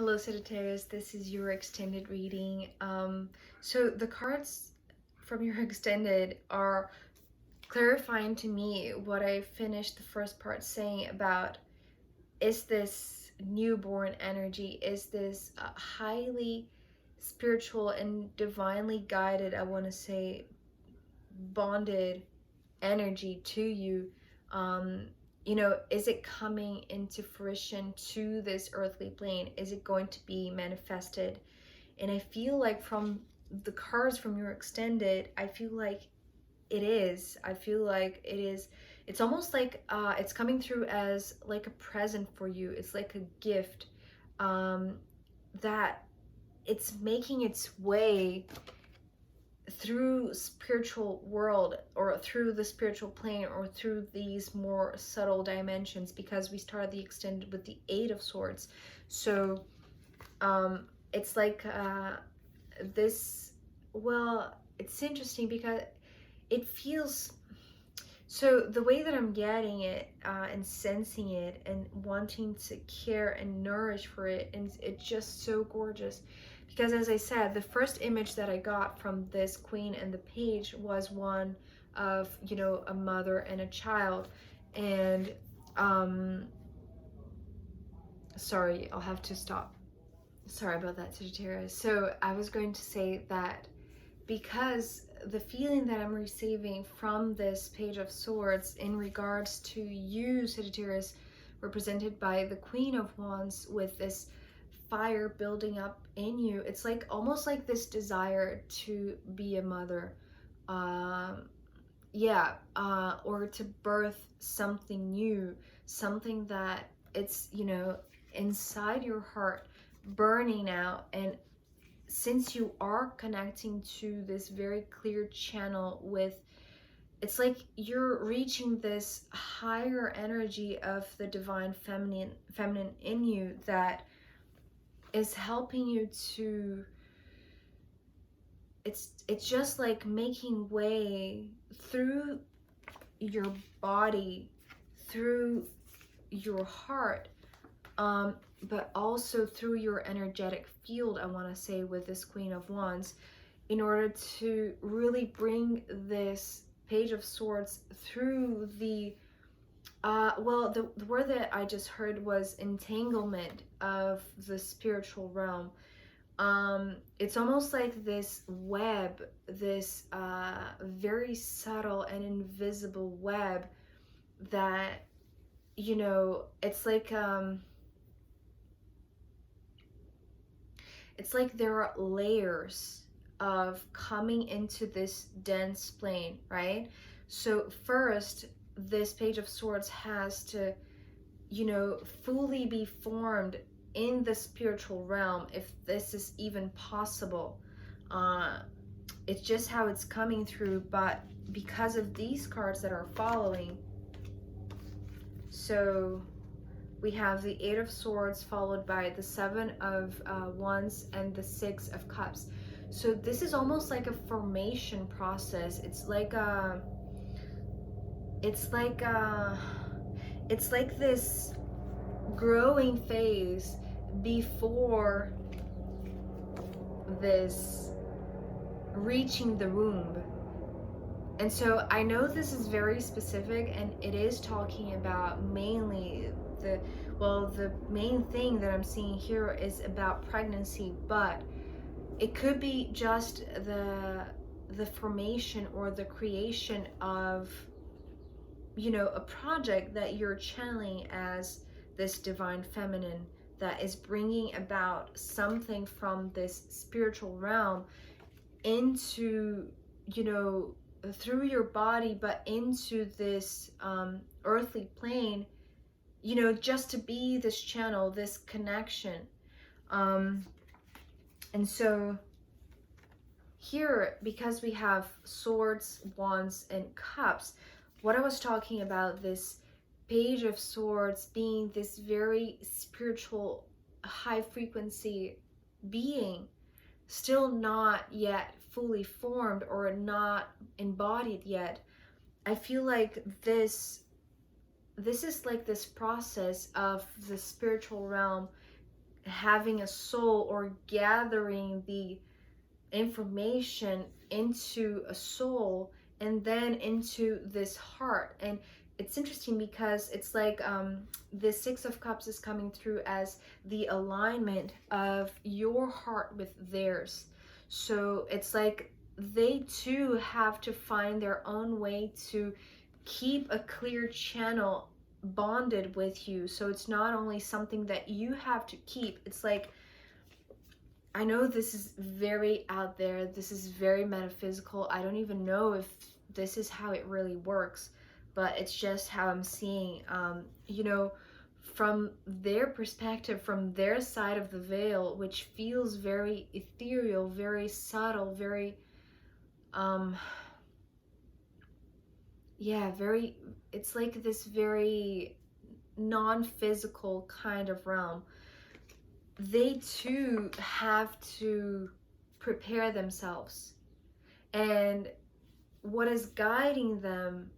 Hello Sagittarius, this is your extended reading. So the cards from your extended are clarifying to me what I finished the first part saying about, is this newborn energy, is this highly spiritual and divinely guided, I want to say bonded energy to you. Is it coming into fruition to this earthly plane? Is it going to be manifested? And I feel like from the cards from your extended, I feel like it is. I feel like it is. It's almost like it's coming through as like a present for you. It's like a gift that it's making its way through spiritual world, or through the spiritual plane, or through these more subtle dimensions, because we started the extended with the Eight of Swords. So it's like this, well, it's interesting because it feels, so the way that I'm getting it and sensing it and wanting to care and nourish for it, and it's just so gorgeous. Because as I said, the first image that I got from this queen and the page was one of, a mother and a child. And sorry, I'll have to stop. Sorry about that, Sagittarius. So I was going to say that because the feeling that I'm receiving from this Page of Swords in regards to you, Sagittarius, represented by the Queen of Wands, with this fire building up in you, it's like almost like this desire to be a mother, or to birth something new, something that it's, inside your heart burning out. And since you are connecting to this very clear channel with, it's like you're reaching this higher energy of the divine feminine in you that is helping you to, it's just like making way through your body, through your heart, but also through your energetic field, I want to say, with this Queen of Wands, in order to really bring this Page of Swords through the the word that I just heard was entanglement of the spiritual realm. It's almost like this web, this very subtle and invisible web that, it's like there are layers of coming into this dense plane, right? So first, this Page of Swords has to, fully be formed in the spiritual realm, if this is even possible. It's just how it's coming through, but because of these cards that are following, so we have the Eight of Swords followed by the Seven of Wands and the Six of Cups. So this is almost like a formation process. It's like this growing phase before this reaching the womb. And so I know this is very specific, and it is talking about mainly the main thing that I'm seeing here is about pregnancy, but it could be just the formation or the creation of, a project that you're channeling as this divine feminine that is bringing about something from this spiritual realm into, through your body, but into this earthly plane, just to be this channel, this connection. And so here, because we have swords, wands, and cups, what I was talking about, this Page of Swords being this very spiritual, high frequency being, still not yet fully formed or not embodied yet. I feel like this is like this process of the spiritual realm having a soul or gathering the information into a soul and then into this heart. And it's interesting because it's like the Six of Cups is coming through as the alignment of your heart with theirs. So it's like they too have to find their own way to keep a clear channel bonded with you. So it's not only something that you have to keep, it's like, I know this is very out there, this is very metaphysical, I don't even know if this is how it really works, but it's just how I'm seeing, you know, from their perspective, from their side of the veil, which feels very ethereal, very subtle, very yeah, very, it's like this very non-physical kind of realm. They too have to prepare themselves, and what is guiding them,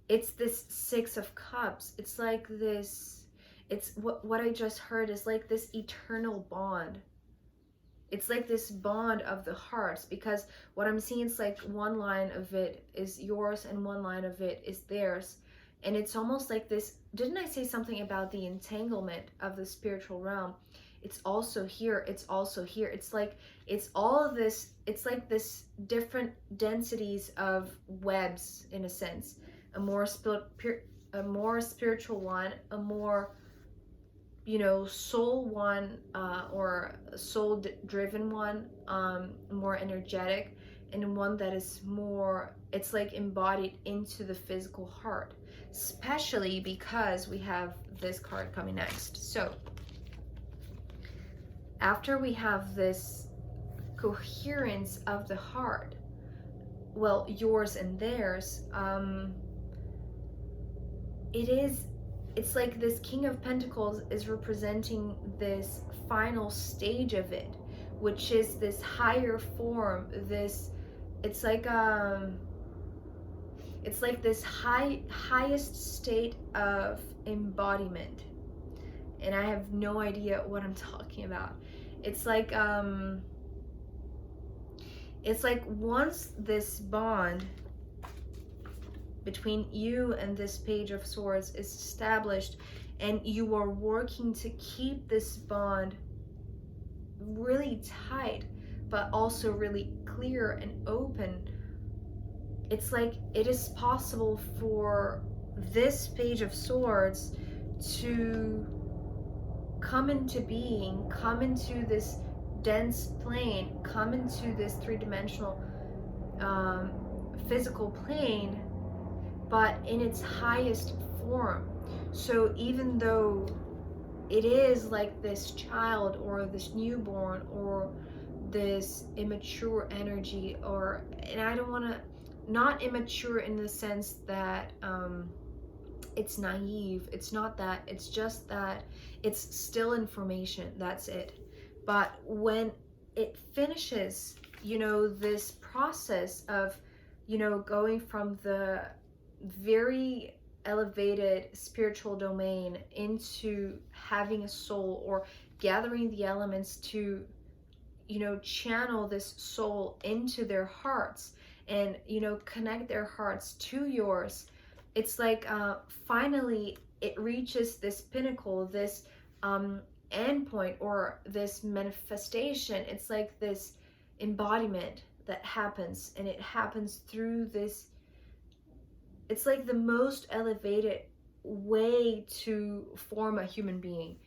it's this Six of Cups. It's like this, it's what I just heard is like this eternal bond. It's like this bond of the hearts, because what I'm seeing is like one line of it is yours and one line of it is theirs. And it's almost like this, didn't I say something about the entanglement of the spiritual realm? It's also here, it's also here. It's like, it's all of this, it's like this different densities of webs in a sense. A more spiritual one, a more, you know, soul one, or soul driven one, more energetic, and one that is more, it's like embodied into the physical heart, especially because we have this card coming next. So after we have this coherence of the heart, well, yours and theirs, it's like this King of Pentacles is representing this final stage of it, which is this higher form, this, it's like this highest state of embodiment. And I have no idea what I'm talking about. It's like once this bond between you and this Page of Swords is established, and you are working to keep this bond really tight, but also really clear and open, it's like it is possible for this Page of Swords to come into being, come into this dense plane, come into this three-dimensional physical plane, but in its highest form. So even though it is like this child or this newborn or this immature energy, or, and I don't want to, not immature in the sense that it's naive, it's not that, it's just that it's still information, that's it. But when it finishes, you know, this process of, you know, going from the very elevated spiritual domain into having a soul, or gathering the elements to, you know, channel this soul into their hearts and, you know, connect their hearts to yours, it's like finally it reaches this pinnacle, this endpoint, or this manifestation. It's like this embodiment that happens, and it happens through this, it's like the most elevated way to form a human being.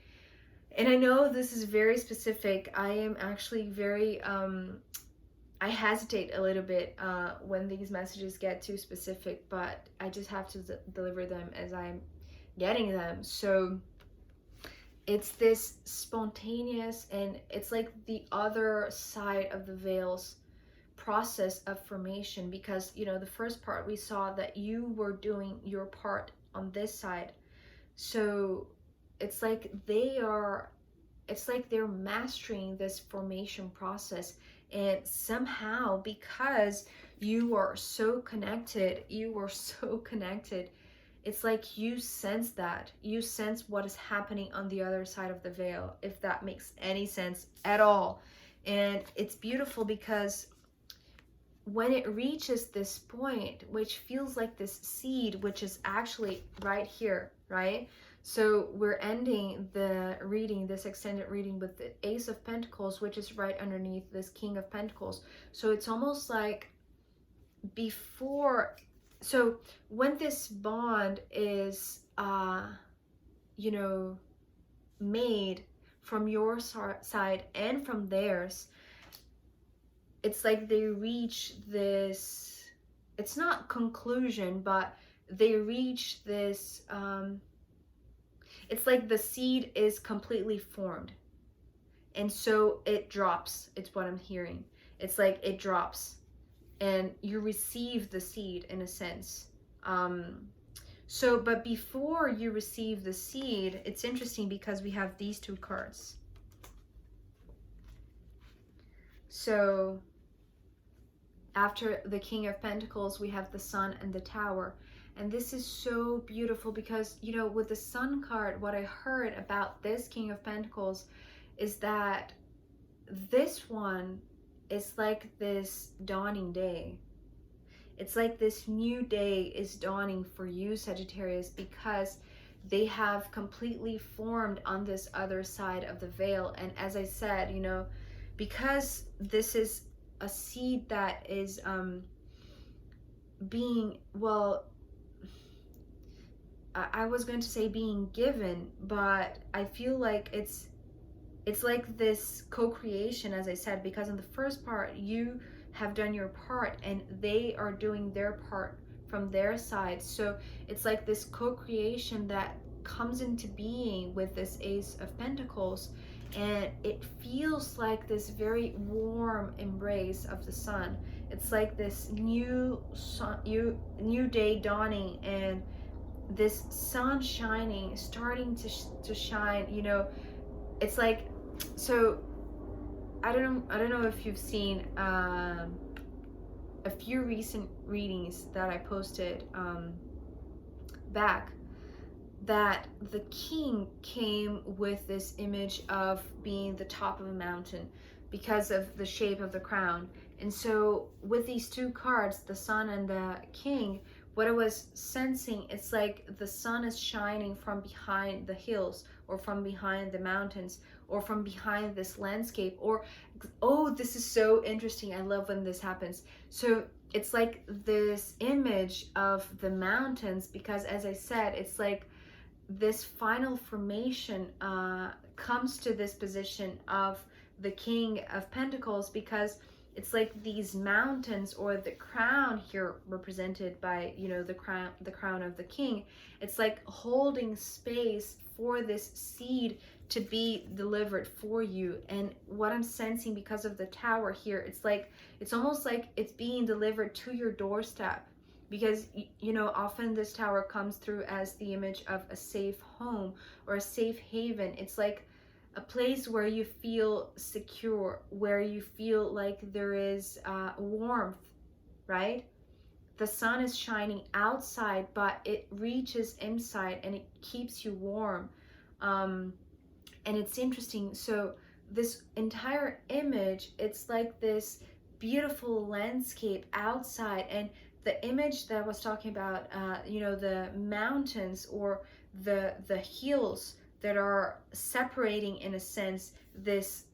And I know this is very specific. I am actually very I hesitate a little bit when these messages get too specific, but I just have to deliver them as I'm getting them. So it's this spontaneous, and it's like the other side of the veil's process of formation, because, you know, the first part we saw that you were doing your part on this side. So it's like they're mastering this formation process, and somehow, because you are so connected, It's like you sense that. You sense what is happening on the other side of the veil, if that makes any sense at all. And it's beautiful because when it reaches this point, which feels like this seed, which is actually right here, right? So we're ending the reading, this extended reading, with the Ace of Pentacles, which is right underneath this King of Pentacles. So it's almost like before, so when this bond is, you know, made from your side and from theirs, it's like they reach this, it's not conclusion, but they reach this, it's like the seed is completely formed. And so it drops, it's what I'm hearing. It's like it drops and you receive the seed in a sense. So, but before you receive the seed, it's interesting because we have these two cards. So after the King of Pentacles, we have the Sun and the Tower. And this is so beautiful because, you know, with the Sun card, what I heard about this King of Pentacles is that this one is like this dawning day. It's like this new day is dawning for you, Sagittarius, because they have completely formed on this other side of the veil. And as I said, you know, because this is a seed that is being, well, I was going to say being given, but I feel like it's like this co-creation, as I said, because in the first part you have done your part and they are doing their part from their side. So it's like this co-creation that comes into being with this Ace of Pentacles, and it feels like this very warm embrace of the sun. It's like this new sun, new day dawning, and this sun shining, starting to shine, you know. It's like, so I don't know if you've seen a few recent readings that I posted back, that the king came with this image of being the top of a mountain because of the shape of the crown. And so with these two cards, the Sun and the King, what I was sensing, it's like the sun is shining from behind the hills, or from behind the mountains, or from behind this landscape, or, oh, this is so interesting. I love when this happens. So it's like this image of the mountains, because as I said, it's like this final formation comes to this position of the King of Pentacles, because it's like these mountains, or the crown here represented by, you know, the crown of the king. It's like holding space for this seed to be delivered for you. And what I'm sensing because of the Tower here, it's like, it's almost like it's being delivered to your doorstep, because, you know, often this Tower comes through as the image of a safe home or a safe haven. It's like a place where you feel secure, where you feel like there is warmth, right? The sun is shining outside, but it reaches inside and it keeps you warm. And it's interesting. So this entire image, it's like this beautiful landscape outside, and the image that I was talking about, you know, the mountains or the hills that are separating, in a sense, this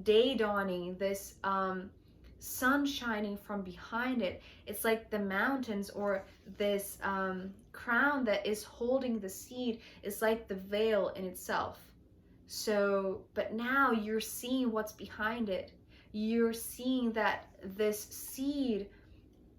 day dawning, this sun shining from behind it. It's like the mountains, or this crown that is holding the seed, is like the veil in itself. So, but now you're seeing what's behind it. You're seeing that this seed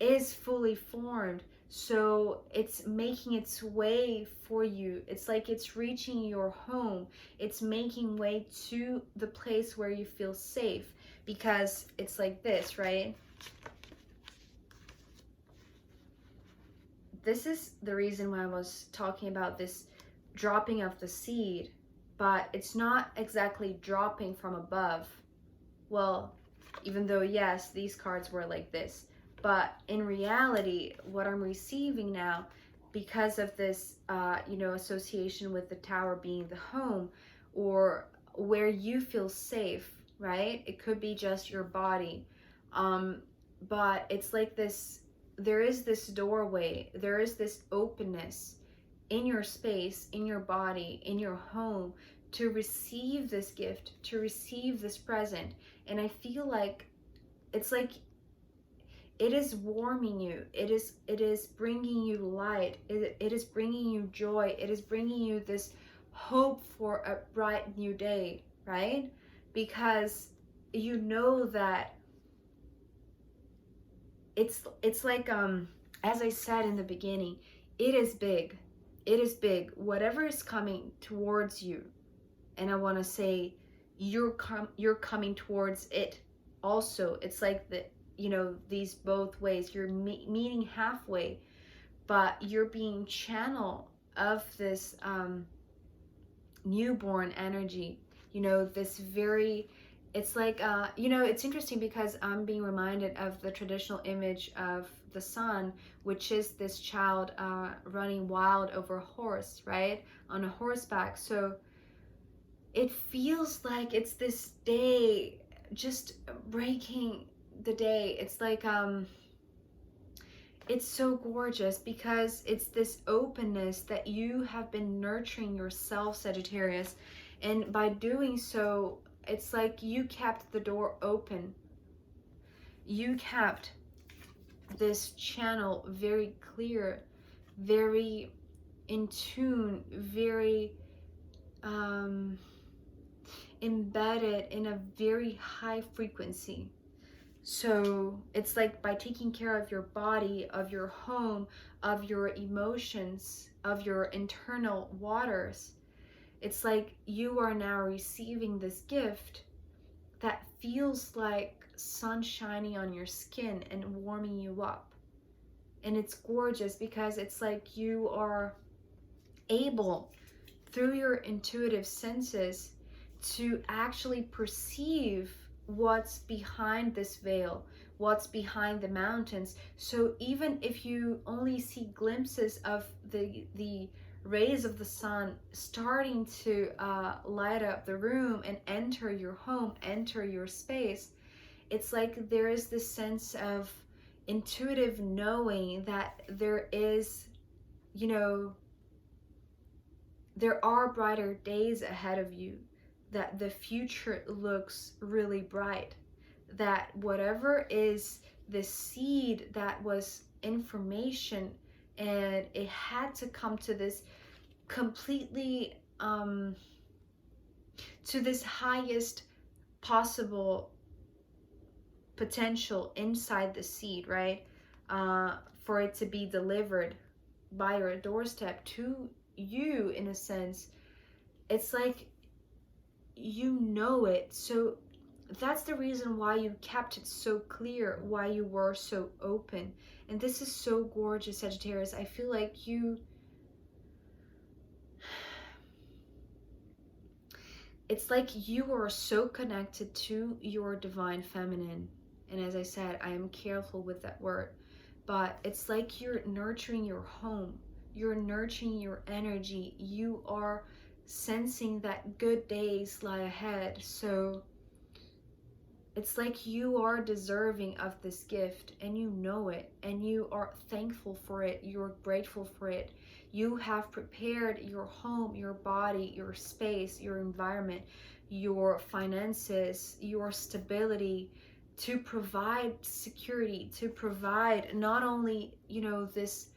is fully formed. So it's making its way for you. It's like it's reaching your home. It's making way to the place where you feel safe, because it's like this, right? This is the reason why I was talking about this dropping of the seed, but it's not exactly dropping from above. Well, even though, yes, these cards were like this, but in reality, what I'm receiving now, because of this, you know, association with the tower being the home, or where you feel safe, right? It could be just your body. But it's like this, there is this doorway, there is this openness in your space, in your body, in your home, to receive this gift, to receive this present. And I feel like it's like it is warming you, it is bringing you light, it is bringing you joy, it is bringing you this hope for a bright new day, right? Because you know that it's like, as I said in the beginning, it is big, it is big, whatever is coming towards you. And I want to say you're coming towards it also. It's like the, you know, these both ways, you're meeting halfway, but you're being channel of this newborn energy, you know, this very, it's like, you know, it's interesting because I'm being reminded of the traditional image of the sun, which is this child running wild over a horse, right, on a horseback. So it feels like it's this day just breaking the day. It's like, it's so gorgeous because it's this openness that you have been nurturing yourself, Sagittarius. And by doing so, it's like you kept the door open. You kept this channel very clear, very in tune, very embedded in a very high frequency. So it's like by taking care of your body, of your home, of your emotions, of your internal waters, it's like you are now receiving this gift that feels like sun shining on your skin and warming you up. And it's gorgeous because it's like you are able, through your intuitive senses, to actually perceive what's behind this veil, what's behind the mountains. So even if you only see glimpses of the rays of the sun starting to light up the room and enter your home, enter your space, it's like there is this sense of intuitive knowing that there is, you know, there are brighter days ahead of you, that the future looks really bright, that whatever is the seed that was information and it had to come to this completely to this highest possible potential inside the seed, right? For it to be delivered by your doorstep to you, in a sense. It's like you know it. So that's the reason why you kept it so clear, why you were so open. And this is so gorgeous, Sagittarius. I feel like you, it's like you are so connected to your divine feminine. And as I said, I am careful with that word, but it's like you're nurturing your home, you're nurturing your energy, you are sensing that good days lie ahead. So it's like you are deserving of this gift, and you know it, and you are thankful for it, you're grateful for it. You have prepared your home, your body, your space, your environment, your finances, your stability, to provide security, to provide not only, you know, this,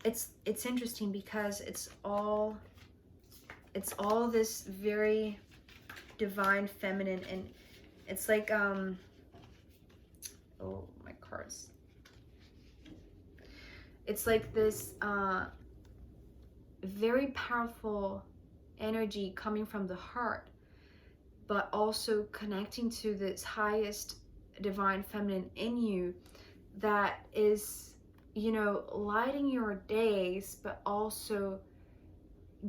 it's interesting because it's all this very divine feminine. And it's like, oh, my cards. It's like this very powerful energy coming from the heart, but also connecting to this highest divine feminine in you that is, you know, lighting your days, but also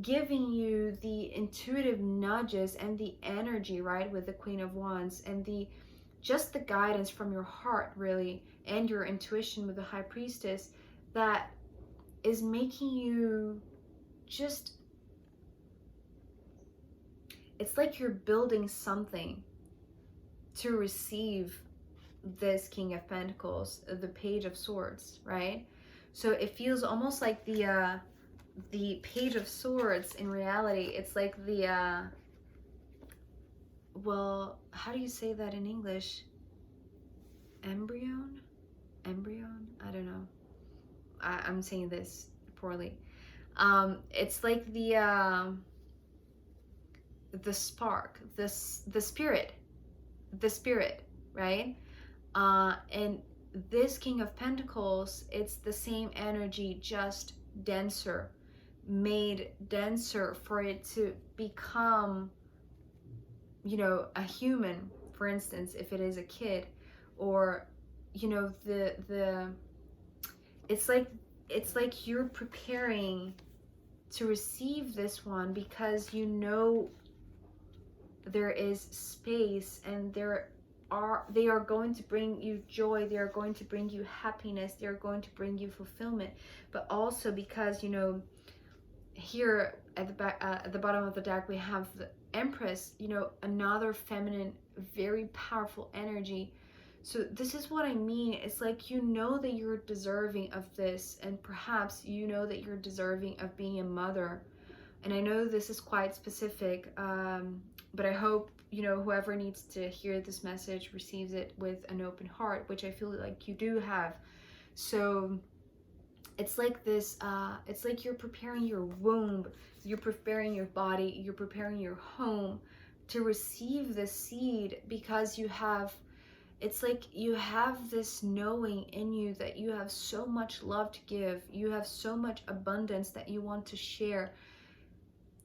giving you the intuitive nudges and the energy, right, with the Queen of Wands, and the just the guidance from your heart, really, and your intuition with the High Priestess, that is making you just, it's like you're building something to receive this King of Pentacles, the Page of Swords, right? So it feels almost like the Page of Swords. In reality, it's like the well, how do you say that in English? Embryon? I don't know. I'm saying this poorly. It's like the spark, the spirit, right? And this King of Pentacles, it's the same energy, just denser, made denser for it to become, you know, a human, for instance, if it is a kid, or, you know, it's like you're preparing to receive this one because you know there is space, and they are going to bring you joy, they are going to bring you happiness, they are going to bring you fulfillment. But also because, you know, here at the back, at the bottom of the deck, we have the Empress, you know, another feminine, very powerful energy. So this is what I mean. It's like, you know that you're deserving of this, and perhaps you know that you're deserving of being a mother. And I know this is quite specific, but I hope, you know, whoever needs to hear this message receives it with an open heart, which I feel like you do have. So it's like this, it's like you're preparing your womb, you're preparing your body, you're preparing your home to receive this seed, because you have, it's like you have this knowing in you that you have so much love to give, you have so much abundance that you want to share.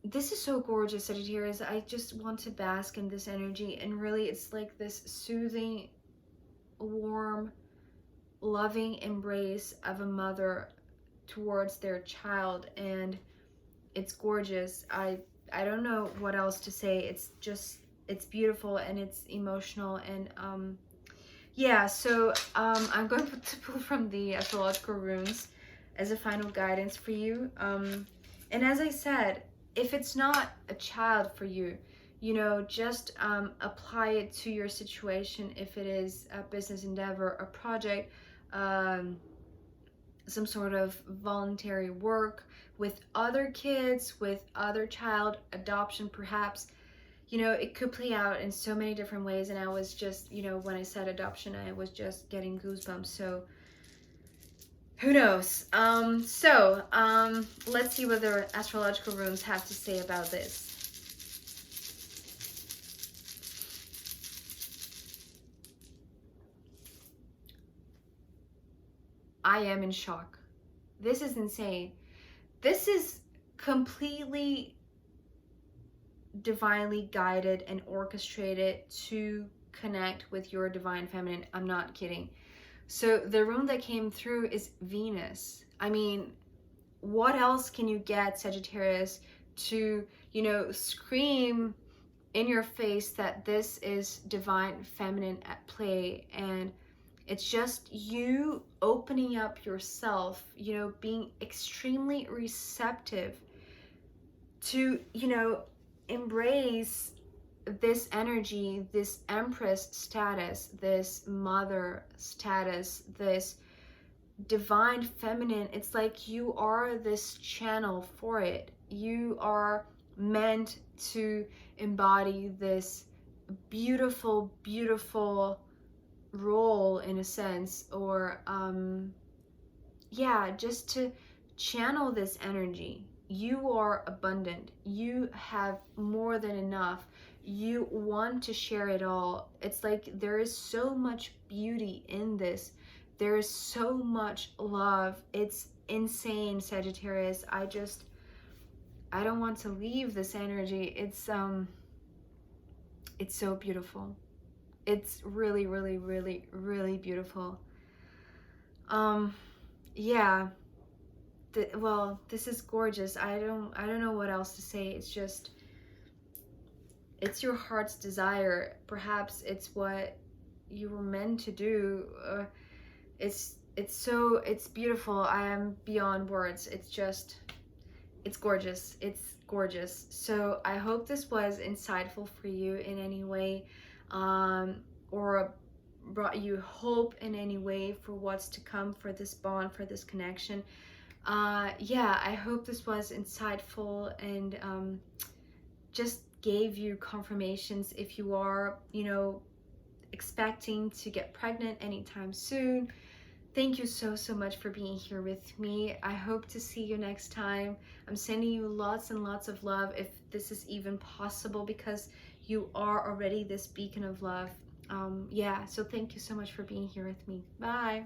This is so gorgeous, Sagittarius. I just want to bask in this energy, and really it's like this soothing, warm, loving embrace of a mother towards their child, and it's gorgeous. I don't know what else to say. It's just, it's beautiful, and it's emotional, and yeah. So I'm going to pull from the astrological runes as a final guidance for you, and as I said, if it's not a child for you, you know, just apply it to your situation. If it is a business endeavor, a project, some sort of voluntary work with other kids, with other child, adoption perhaps, you know, it could play out in so many different ways. And I was just, you know, when I said adoption, I was just getting goosebumps. So who knows? Let's see what the astrological runes have to say about this. I am in shock. This is insane. This is completely divinely guided and orchestrated to connect with your divine feminine. I'm not kidding. So the rune that came through is Venus. I mean, what else can you get, Sagittarius, to, you know, scream in your face that this is divine feminine at play? And it's just you opening up yourself, you know, being extremely receptive to, you know, embrace this energy, this Empress status, this mother status, this divine feminine. It's like you are this channel for it. You are meant to embody this beautiful, beautiful role, in a sense, or yeah, just to channel this energy. You are abundant, you have more than enough, you want to share it all. It's like there is so much beauty in this, there is so much love. It's insane, Sagittarius. I don't want to leave this energy. It's so beautiful. It's really, really, really, really beautiful. Yeah. Well, this is gorgeous. I don't know what else to say. It's just, it's your heart's desire. Perhaps it's what you were meant to do. It's it's beautiful. I am beyond words. It's gorgeous. It's gorgeous. So I hope this was insightful for you in any way, or brought you hope in any way for what's to come, for this bond, for this connection. Yeah, I hope this was insightful and just gave you confirmations if you are, expecting to get pregnant anytime soon. Thank you so, so much for being here with me. I hope to see you next time. I'm sending you lots and lots of love, if this is even possible, because you are already this beacon of love. Yeah, so thank you so much for being here with me. Bye.